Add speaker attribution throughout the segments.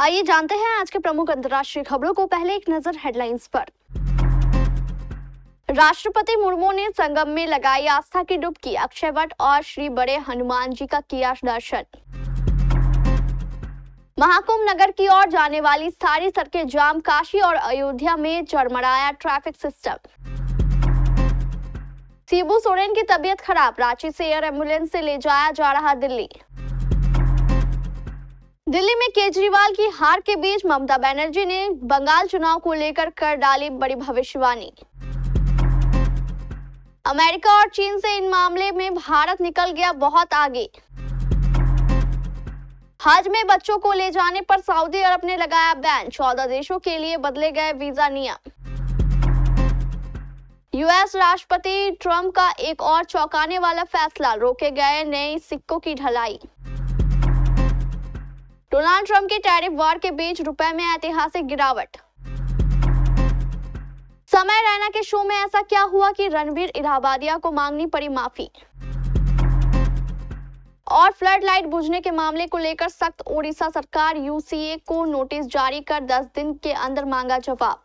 Speaker 1: आइए जानते हैं आज के प्रमुख अंतर्राष्ट्रीय खबरों को। पहले एक नजर हेडलाइंस पर। राष्ट्रपति मुर्मू ने संगम में लगाई आस्था की डुबकी। अक्षय वट और श्री बड़े हनुमान जी का किया दर्शन। महाकुंभ नगर की ओर जाने वाली सारी सड़कें जाम। काशी और अयोध्या में चरमराया ट्रैफिक सिस्टम। शिबू सोरेन की तबीयत खराब। रांची से एयर एम्बुलेंस से ले जाया जा रहा दिल्ली। दिल्ली में केजरीवाल की हार के बीच ममता बनर्जी ने बंगाल चुनाव को लेकर कर डाली बड़ी भविष्यवाणी। अमेरिका और चीन से इन मामले में भारत निकल गया बहुत आगे। हज में बच्चों को ले जाने पर सऊदी अरब ने लगाया बैन। 14 देशों के लिए बदले गए वीजा नियम। यूएस राष्ट्रपति ट्रंप का एक और चौंकाने वाला फैसला। रोके गए नए सिक्कों की ढलाई। डोनाल्ड ट्रंप की टैरिफ वॉर के बीच रुपए में ऐतिहासिक गिरावट। समय रैना के शो में ऐसा क्या हुआ कि रणबीर इलाहाबादिया को मांगनी पड़ी माफी। और फ्लड लाइट बुझने के मामले को लेकर सख्त। ओडिशा सरकार यूसीए को नोटिस जारी कर 10 दिन के अंदर मांगा जवाब।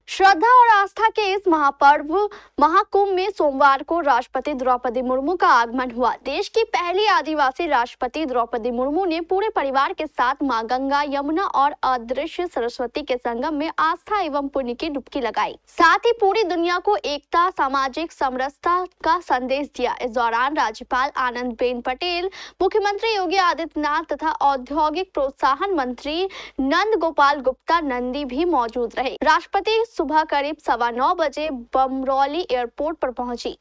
Speaker 1: श्रद्धा और आस्था के इस महापर्व महाकुंभ में सोमवार को राष्ट्रपति द्रौपदी मुर्मू का आगमन हुआ। देश की पहली आदिवासी राष्ट्रपति द्रौपदी मुर्मू ने पूरे परिवार के साथ मां गंगा, यमुना और अदृश्य सरस्वती के संगम में आस्था एवं पुण्य की डुबकी लगाई। साथ ही पूरी दुनिया को एकता, सामाजिक समरसता का संदेश दिया। इस दौरान राज्यपाल आनंदीबेन पटेल, मुख्यमंत्री योगी आदित्यनाथ तथा औद्योगिक प्रोत्साहन मंत्री नंद गोपाल गुप्ता नंदी भी मौजूद रहे। राष्ट्रपति सुबह करीब 9:15 बजे बमरौली एयरपोर्ट पर पहुंची।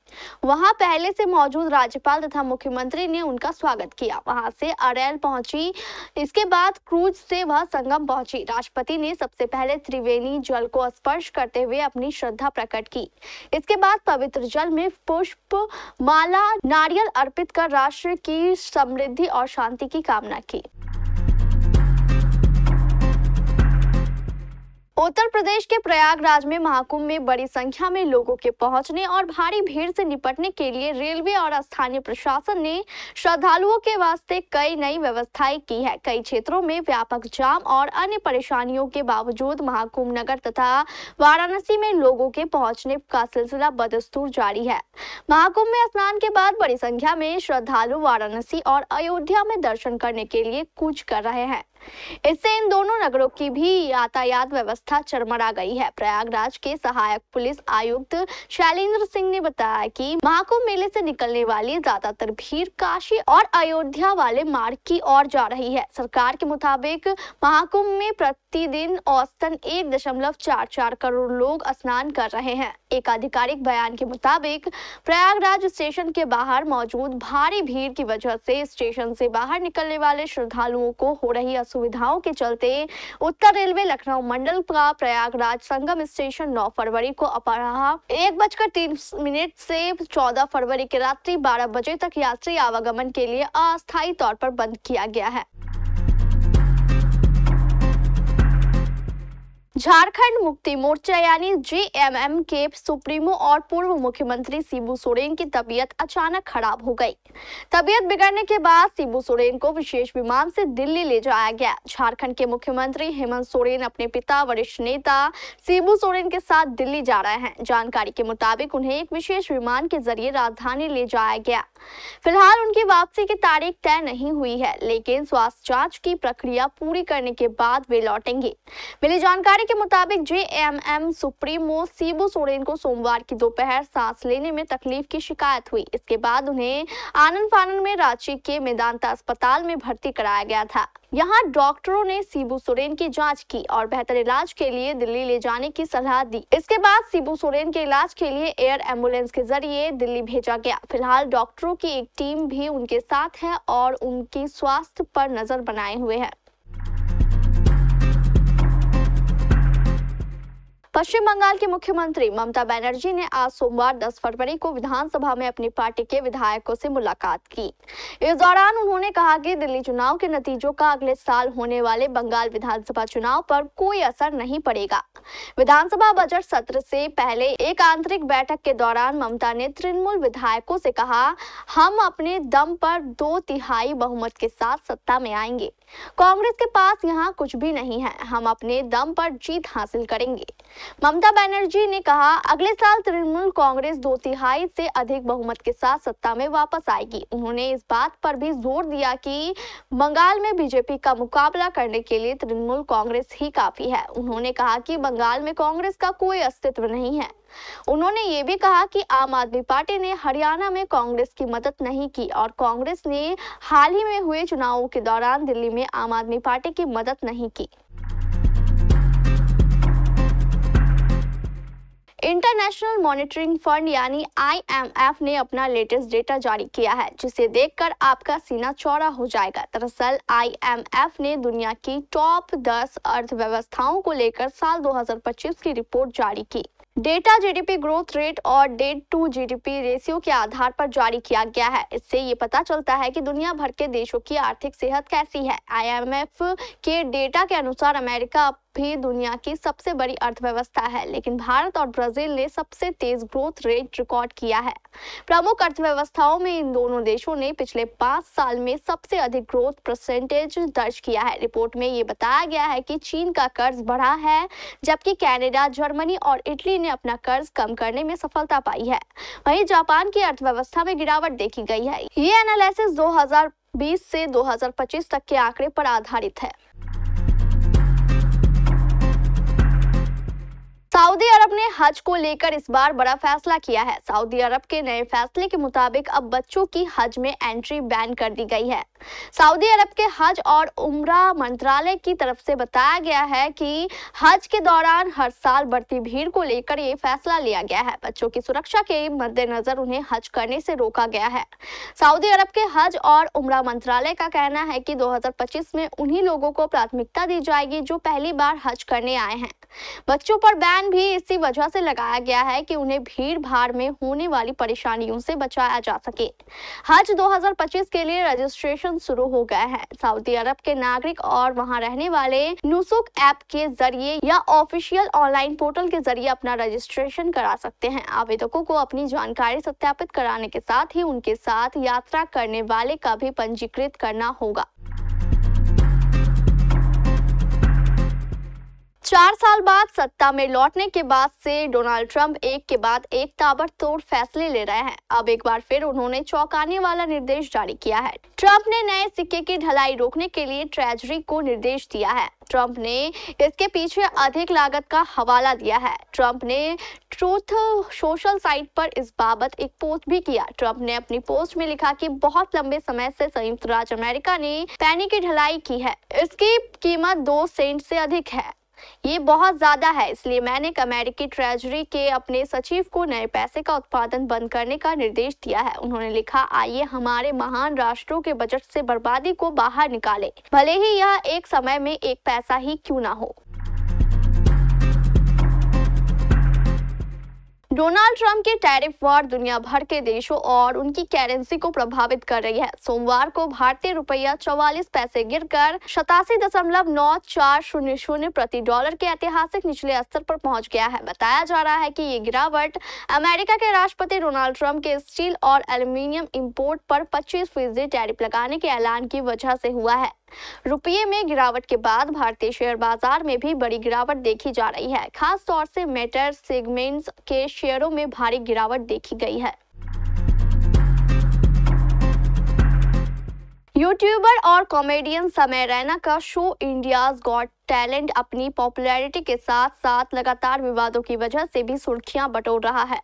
Speaker 1: वहां पहले से मौजूद राज्यपाल तथा मुख्यमंत्री ने उनका स्वागत किया। वहां से अरैल पहुंची। इसके बाद क्रूज से वह संगम पहुंची। राष्ट्रपति ने सबसे पहले त्रिवेणी जल को स्पर्श करते हुए अपनी श्रद्धा प्रकट की। इसके बाद पवित्र जल में पुष्प माला, नारियल अर्पित कर राष्ट्र की समृद्धि और शांति की कामना की। उत्तर प्रदेश के प्रयागराज में महाकुंभ में बड़ी संख्या में लोगों के पहुंचने और भारी भीड़ से निपटने के लिए रेलवे और स्थानीय प्रशासन ने श्रद्धालुओं के वास्ते कई नई व्यवस्थाएं की है। कई क्षेत्रों में व्यापक जाम और अन्य परेशानियों के बावजूद महाकुंभ नगर तथा वाराणसी में लोगों के पहुंचने का सिलसिला बदस्तूर जारी है। महाकुंभ में स्नान के बाद बड़ी संख्या में श्रद्धालु वाराणसी और अयोध्या में दर्शन करने के लिए कूच कर रहे हैं। इससे इन दोनों नगरों की भी यातायात व्यवस्था चरमरा गई है। प्रयागराज के सहायक पुलिस आयुक्त शैलेंद्र सिंह ने बताया कि महाकुंभ मेले से निकलने वाली ज्यादातर भीड़ काशी और अयोध्या वाले मार्ग की ओर जा रही है। सरकार के मुताबिक महाकुंभ में प्रतिदिन औसतन 1.44 करोड़ लोग स्नान कर रहे हैं। एक आधिकारिक बयान के मुताबिक प्रयागराज स्टेशन के बाहर मौजूद भारी भीड़ की वजह से स्टेशन से बाहर निकलने वाले श्रद्धालुओं को हो रही सुविधाओं के चलते उत्तर रेलवे लखनऊ मंडल का प्रयागराज संगम स्टेशन 9 फरवरी को अपराह 1:03 से 14 फरवरी की रात्रि 12 बजे तक यात्री आवागमन के लिए अस्थायी तौर पर बंद किया गया है। झारखंड मुक्ति मोर्चा यानी जेएमएम के सुप्रीमो और पूर्व मुख्यमंत्री शिबू सोरेन की तबीयत अचानक खराब हो गई। तबीयत बिगड़ने के बाद शिबू सोरेन को विशेष विमान से दिल्ली ले जाया गया। झारखंड के मुख्यमंत्री हेमंत सोरेन अपने पिता वरिष्ठ नेता शिबू सोरेन के साथ दिल्ली जा रहे हैं। जानकारी के मुताबिक उन्हें एक विशेष विमान के जरिए राजधानी ले जाया गया। फिलहाल उनकी वापसी की तारीख तय नहीं हुई है, लेकिन स्वास्थ्य जांच की प्रक्रिया पूरी करने के बाद वे लौटेंगे। मिली जानकारी के मुताबिक जेएमएम सुप्रीमो शिबू सोरेन को सोमवार की दोपहर सांस लेने में तकलीफ की शिकायत हुई। इसके बाद उन्हें आनन फानन में रांची के मेदांता अस्पताल में भर्ती कराया गया था। यहाँ डॉक्टरों ने शिबू सोरेन की जांच की और बेहतर इलाज के लिए दिल्ली ले जाने की सलाह दी। इसके बाद शिबू सोरेन के इलाज के लिए एयर एम्बुलेंस के जरिए दिल्ली भेजा गया। फिलहाल डॉक्टरों की एक टीम भी उनके साथ है और उनकी स्वास्थ्य पर नजर बनाए हुए है। पश्चिम बंगाल की मुख्यमंत्री ममता बनर्जी ने आज सोमवार 10 फरवरी को विधानसभा में अपनी पार्टी के विधायकों से मुलाकात की। इस दौरान उन्होंने कहा कि दिल्ली चुनाव के नतीजों का अगले साल होने वाले बंगाल विधानसभा चुनाव पर कोई असर नहीं पड़ेगा। विधानसभा बजट सत्र से पहले एक आंतरिक बैठक के दौरान ममता ने तृणमूल विधायकों से कहा, हम अपने दम पर 2/3 बहुमत के साथ सत्ता में आएंगे। कांग्रेस के पास यहाँ कुछ भी नहीं है, हम अपने दम पर जीत हासिल करेंगे। ममता बनर्जी ने कहा, अगले साल तृणमूल कांग्रेस 2/3 से अधिक बहुमत के साथ सत्ता में वापस आएगी। उन्होंने इस बात पर भी जोर दिया कि बंगाल में बीजेपी का मुकाबला करने के लिए तृणमूल कांग्रेस ही काफी है। उन्होंने कहा कि बंगाल में कांग्रेस का कोई अस्तित्व नहीं है। उन्होंने ये भी कहा कि आम आदमी पार्टी ने हरियाणा में कांग्रेस की मदद नहीं की और कांग्रेस ने हाल ही में हुए चुनावों के दौरान दिल्ली में आम आदमी पार्टी की मदद नहीं की। इंटरनेशनल मॉनिटरिंग फंड यानी IMF ने अपना लेटेस्ट डेटा जारी किया है, जिसे देखकर आपका सीना चौड़ा हो जाएगा। दरअसल IMF ने दुनिया की टॉप 10 अर्थव्यवस्थाओं को लेकर साल 2025 की रिपोर्ट जारी की। डेटा जीडीपी ग्रोथ रेट और डेट टू जीडीपी रेशियो के आधार पर जारी किया गया है। इससे ये पता चलता है कि दुनिया भर के देशों की आर्थिक सेहत कैसी है। IMF के डेटा के अनुसार अमेरिका भी दुनिया की सबसे बड़ी अर्थव्यवस्था है, लेकिन भारत और ब्राजील ने सबसे तेज ग्रोथ रेट रिकॉर्ड किया है। प्रमुख अर्थव्यवस्थाओं में इन दोनों देशों ने पिछले 5 साल में सबसे अधिक ग्रोथ परसेंटेज दर्ज किया है। रिपोर्ट में ये बताया गया है कि चीन का कर्ज बढ़ा है, जबकि कनाडा, जर्मनी और इटली ने अपना कर्ज कम करने में सफलता पाई है। वहीं जापान की अर्थव्यवस्था में गिरावट देखी गई है। ये एनालिसिस 2020 से 2025 तक के आंकड़े पर आधारित है। सऊदी अरब ने हज को लेकर इस बार बड़ा फैसला किया है। सऊदी अरब के नए फैसले के मुताबिक अब बच्चों की हज में एंट्री बैन कर दी गई है। सऊदी अरब के हज और उम्रा मंत्रालय की तरफ से बताया गया है कि हज के दौरान हर साल बढ़ती भीड़ को लेकर ये फैसला लिया गया है। बच्चों की सुरक्षा के मद्देनजर उन्हें हज करने से रोका गया है। सऊदी अरब के हज और उम्रा मंत्रालय का कहना है कि 2025 में उन्हीं लोगों को प्राथमिकता दी जाएगी जो पहली बार हज करने आए हैं। बच्चों पर बैन भी इसी वजह से लगाया गया है कि उन्हें भीड़ भाड़ में होने वाली परेशानियों से बचाया जा सके। हज 2025 के लिए रजिस्ट्रेशन शुरू हो गया है। सऊदी अरब के नागरिक और वहां रहने वाले नुसुक ऐप के जरिए या ऑफिशियल ऑनलाइन पोर्टल के जरिए अपना रजिस्ट्रेशन करा सकते हैं। आवेदकों को अपनी जानकारी सत्यापित कराने के साथ ही उनके साथ यात्रा करने वाले का भी पंजीकृत करना होगा। 4 साल बाद सत्ता में लौटने के बाद से डोनाल्ड ट्रंप एक के बाद एक ताबड़तोड़ फैसले ले रहे हैं। अब एक बार फिर उन्होंने चौंकाने वाला निर्देश जारी किया है। ट्रंप ने नए सिक्के की ढलाई रोकने के लिए ट्रेजरी को निर्देश दिया है। ट्रंप ने इसके पीछे अधिक लागत का हवाला दिया है। ट्रंप ने ट्रूथ सोशल साइट पर इस बाबत एक पोस्ट भी किया। ट्रंप ने अपनी पोस्ट में लिखा कि बहुत लंबे समय से संयुक्त राज्य अमेरिका ने पैनी की ढलाई की है। इसकी कीमत 2 सेंट से अधिक है। ये बहुत ज्यादा है, इसलिए मैंने अमेरिकी ट्रेजरी के अपने सचिव को नए पैसे का उत्पादन बंद करने का निर्देश दिया है। उन्होंने लिखा, आइए हमारे महान राष्ट्रों के बजट से बर्बादी को बाहर निकालें, भले ही यह एक समय में एक पैसा ही क्यों ना हो। डोनाल्ड ट्रंप की टैरिफ वॉर दुनिया भर के देशों और उनकी करेंसी को प्रभावित कर रही है। सोमवार को भारतीय रुपया 44 पैसे गिरकर 87.9400 प्रति डॉलर के ऐतिहासिक निचले स्तर पर पहुंच गया है। बताया जा रहा है कि ये गिरावट अमेरिका के राष्ट्रपति डोनाल्ड ट्रंप के स्टील और एल्यूमीनियम इंपोर्ट पर 25% टैरिफ लगाने के ऐलान की वजह से हुआ है। रुपये में गिरावट के बाद भारतीय शेयर बाजार में भी बड़ी गिरावट देखी जा रही है। खास तौर से मेटल सेगमेंट्स के शेयरों में भारी गिरावट देखी गई है। यूट्यूबर और कॉमेडियन समय रैना का शो इंडियाज गॉट टैलेंट अपनी पॉपुलैरिटी के साथ साथ लगातार विवादों की वजह से भी सुर्खियां बटोर रहा है।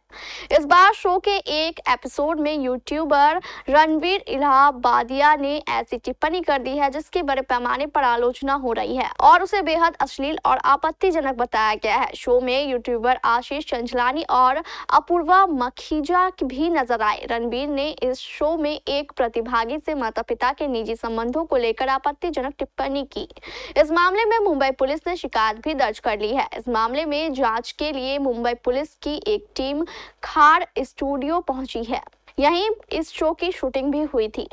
Speaker 1: इस बार शो के एक एपिसोड में यूट्यूबर रणवीर इलाहाबादिया ने ऐसी टिप्पणी कर दी है जिसकी बड़े पैमाने पर आलोचना हो रही है और उसे बेहद अश्लील और आपत्तिजनक बताया गया है। शो में यूट्यूबर आशीष चंचलानी और अपूर्वा मखीजा भी नजर आए। रणवीर ने इस शो में एक प्रतिभागी से माता पिता के निजी संबंधों को लेकर आपत्तिजनक टिप्पणी की। इस मामले में मुंबई पुलिस ने शिकायत भी दर्ज कर ली है। इस मामले में जांच के लिए मुंबई पुलिस की एक टीम खार स्टूडियो पहुंची है। यहीं इस शो की शूटिंग भी हुई थी।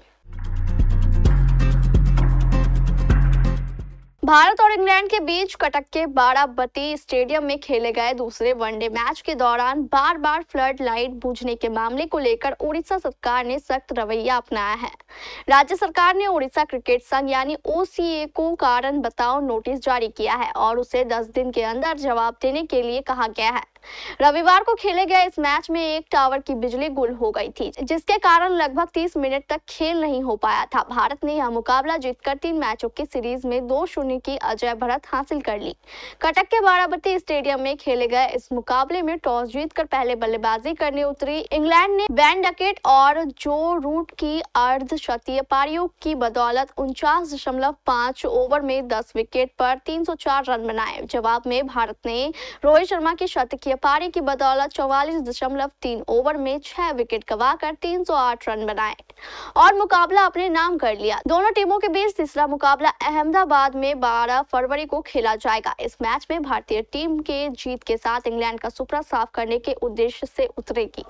Speaker 1: भारत और इंग्लैंड के बीच कटक के बाराबती स्टेडियम में खेले गए दूसरे वनडे मैच के दौरान बार बार फ्लड लाइट बुझने के मामले को लेकर उड़ीसा सरकार ने सख्त रवैया अपनाया है। राज्य सरकार ने उड़ीसा क्रिकेट संघ यानी ओसीए को कारण बताओ नोटिस जारी किया है और उसे 10 दिन के अंदर जवाब देने के लिए कहा गया है। रविवार को खेले गए इस मैच में एक टावर की बिजली गुल हो गई थी, जिसके कारण लगभग 30 मिनट तक खेल नहीं हो पाया था। भारत ने यह मुकाबला जीतकर 3 मैचों की सीरीज में 2-0 की अजय बढ़त हासिल कर ली। कटक के बाराबती स्टेडियम में खेले गए इस मुकाबले में टॉस जीतकर पहले बल्लेबाजी करने उतरी इंग्लैंड ने वैन डकेट और जो रूट की अर्धशतकीय पारियों की बदौलत 49.5 ओवर में 10 विकेट पर 304 रन बनाए। जवाब में भारत ने रोहित शर्मा की शतकीय पारी की बदौलत 44.3 ओवर में 6 विकेट गंवाकर 308 रन बनाए और मुकाबला अपने नाम कर लिया। दोनों टीमों के बीच तीसरा मुकाबला अहमदाबाद में 12 फरवरी को खेला जाएगा। इस मैच में भारतीय टीम के जीत के साथ इंग्लैंड का सुपड़ा साफ करने के उद्देश्य से उतरेगी।